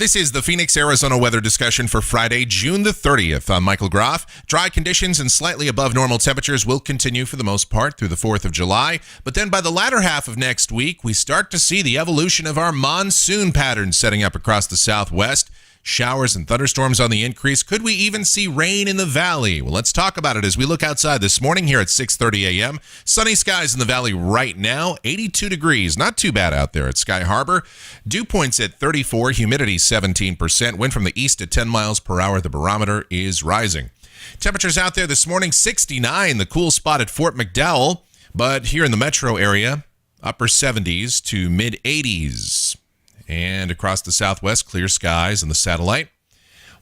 This is the Phoenix, Arizona weather discussion for Friday, June the 30th. I'm Michael Groff. Dry conditions and slightly above normal temperatures will continue for the most part through the 4th of July. But then by the latter half of next week, we start to see the evolution of our monsoon pattern setting up across the southwest. Showers and thunderstorms on the increase. Could we even see rain in the valley? Well, let's talk about it as we look outside this morning here at 6:30 a.m. Sunny skies in the valley right now, 82 degrees. Not too bad out there at Sky Harbor. Dew points at 34, humidity 17%. Wind from the east at 10 miles per hour. The barometer is rising. Temperatures out there this morning, 69, the cool spot at Fort McDowell. But here in the metro area, upper 70s to mid 80s. And across the southwest, clear skies and the satellite.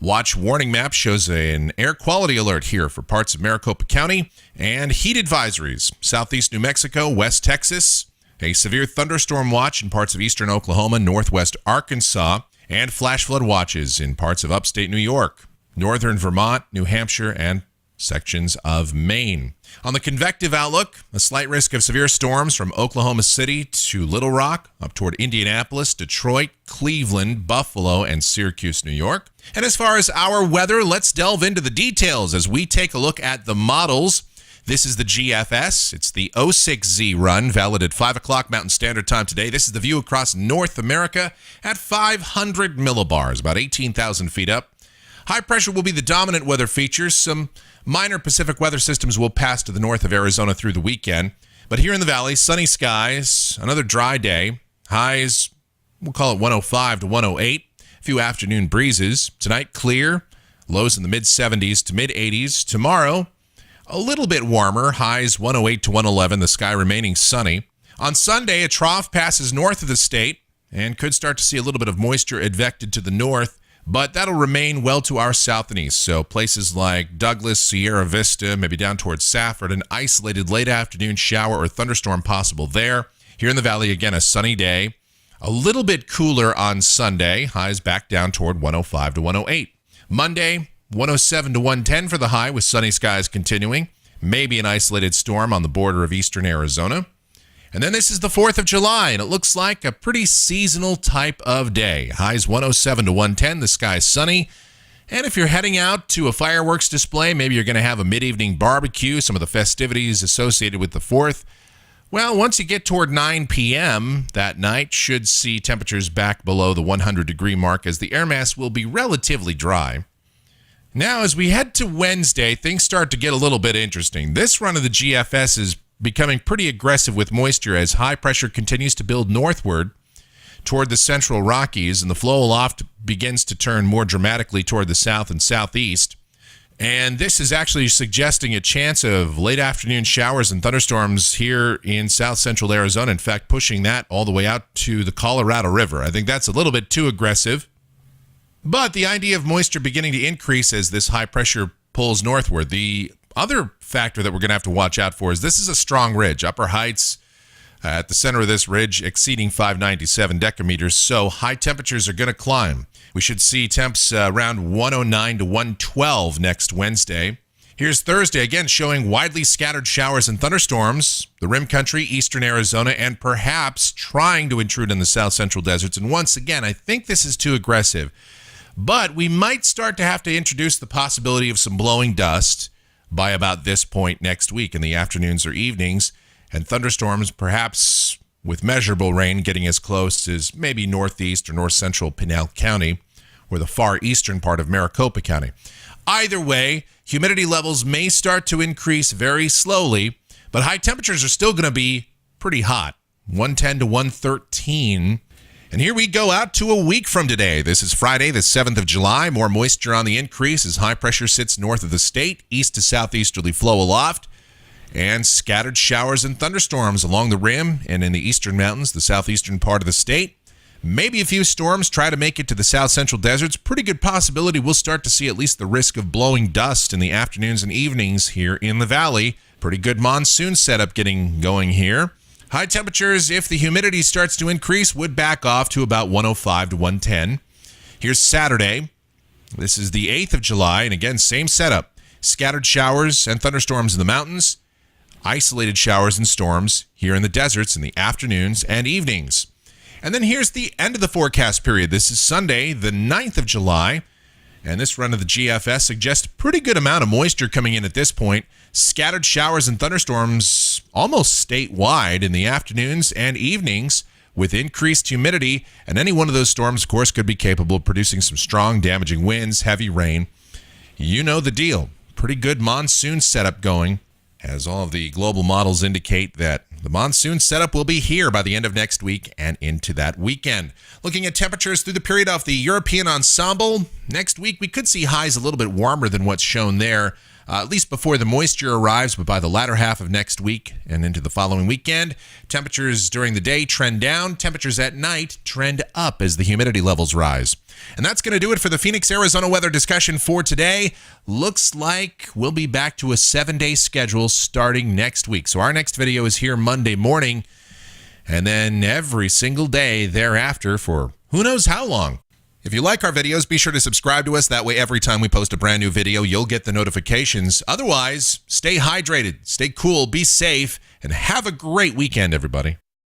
Watch warning map shows an air quality alert here for parts of Maricopa County and heat advisories. Southeast New Mexico, West Texas, a severe thunderstorm watch in parts of eastern Oklahoma, northwest Arkansas, and flash flood watches in parts of upstate New York, northern Vermont, New Hampshire, and sections of Maine. On the convective outlook, a slight risk of severe storms from Oklahoma City to Little Rock, up toward Indianapolis, Detroit, Cleveland, Buffalo, and Syracuse, New York. And as far as our weather, let's delve into the details as we take a look at the models. This is the GFS. It's the 06Z run, valid at 5 o'clock Mountain Standard Time today. This is the view across North America at 500 millibars, about 18,000 feet up. High pressure will be the dominant weather features. Some minor Pacific weather systems will pass to the north of Arizona through the weekend. But here in the valley, sunny skies, another dry day. Highs, we'll call it 105 to 108. A few afternoon breezes. Tonight, clear. Lows in the mid-70s to mid-80s. Tomorrow, a little bit warmer. Highs 108 to 111. The sky remaining sunny. On Sunday, a trough passes north of the state and could start to see a little bit of moisture advected to the north. But that'll remain well to our south and east. So places like Douglas, Sierra Vista, maybe down towards Safford, an isolated late afternoon shower or thunderstorm possible there. Here in the valley, again, a sunny day. A little bit cooler on Sunday. Highs back down toward 105 to 108. Monday, 107 to 110 for the high with sunny skies continuing. Maybe an isolated storm on the border of eastern Arizona. And then this is the 4th of July, and it looks like a pretty seasonal type of day. Highs 107 to 110, the sky's sunny. And if you're heading out to a fireworks display, maybe you're going to have a mid-evening barbecue, some of the festivities associated with the 4th. Well, once you get toward 9 p.m. that night, should see temperatures back below the 100-degree mark as the air mass will be relatively dry. Now, as we head to Wednesday, things start to get a little bit interesting. This run of the GFS is becoming pretty aggressive with moisture as high pressure continues to build northward toward the central Rockies, and the flow aloft begins to turn more dramatically toward the south and southeast. And this is actually suggesting a chance of late afternoon showers and thunderstorms here in south central Arizona. In fact, pushing that all the way out to the Colorado River. I think that's a little bit too aggressive. But the idea of moisture beginning to increase as this high pressure pulls northward. The other factor that we're going to have to watch out for is this is a strong ridge. Upper heights at the center of this ridge exceeding 597 decameters, so high temperatures are going to climb. We should see temps around 109 to 112 next Wednesday. Here's Thursday, again showing widely scattered showers and thunderstorms, the rim country, eastern Arizona, and perhaps trying to intrude in the south central deserts. And once again, I think this is too aggressive. But we might start to have to introduce the possibility of some blowing dust by about this point next week in the afternoons or evenings, and thunderstorms perhaps with measurable rain getting as close as maybe northeast or north central Pinal County or the far eastern part of Maricopa County. Either way, humidity levels may start to increase very slowly, but high temperatures are still going to be pretty hot, 110 to 113. And here we go out to a week from today. This is Friday, the 7th of July. More moisture on the increase as high pressure sits north of the state, east to southeasterly flow aloft, and scattered showers and thunderstorms along the rim and in the eastern mountains, the southeastern part of the state. Maybe a few storms try to make it to the south central deserts. Pretty good possibility we'll start to see at least the risk of blowing dust in the afternoons and evenings here in the valley. Pretty good monsoon setup getting going here. High temperatures, if the humidity starts to increase, would back off to about 105 to 110. Here's Saturday. This is the 8th of July, and again, same setup. Scattered showers and thunderstorms in the mountains. Isolated showers and storms here in the deserts in the afternoons and evenings. And then here's the end of the forecast period. This is Sunday, the 9th of July. And this run of the GFS suggests a pretty good amount of moisture coming in at this point. Scattered showers and thunderstorms almost statewide in the afternoons and evenings with increased humidity. And any one of those storms, of course, could be capable of producing some strong, damaging winds, heavy rain. You know the deal. Pretty good monsoon setup going, as all of the global models indicate that the monsoon setup will be here by the end of next week and into that weekend. Looking at temperatures through the period off the European ensemble, next week we could see highs a little bit warmer than what's shown there, at least before the moisture arrives, but by the latter half of next week and into the following weekend, temperatures during the day trend down, temperatures at night trend up as the humidity levels rise. And that's going to do it for the Phoenix, Arizona weather discussion for today. Looks like we'll be back to a 7-day schedule starting next week. So our next video is here Monday morning, and then every single day thereafter for who knows how long. If you like our videos, be sure to subscribe to us. That way, every time we post a brand new video, you'll get the notifications. Otherwise, stay hydrated, stay cool, be safe, and have a great weekend, everybody.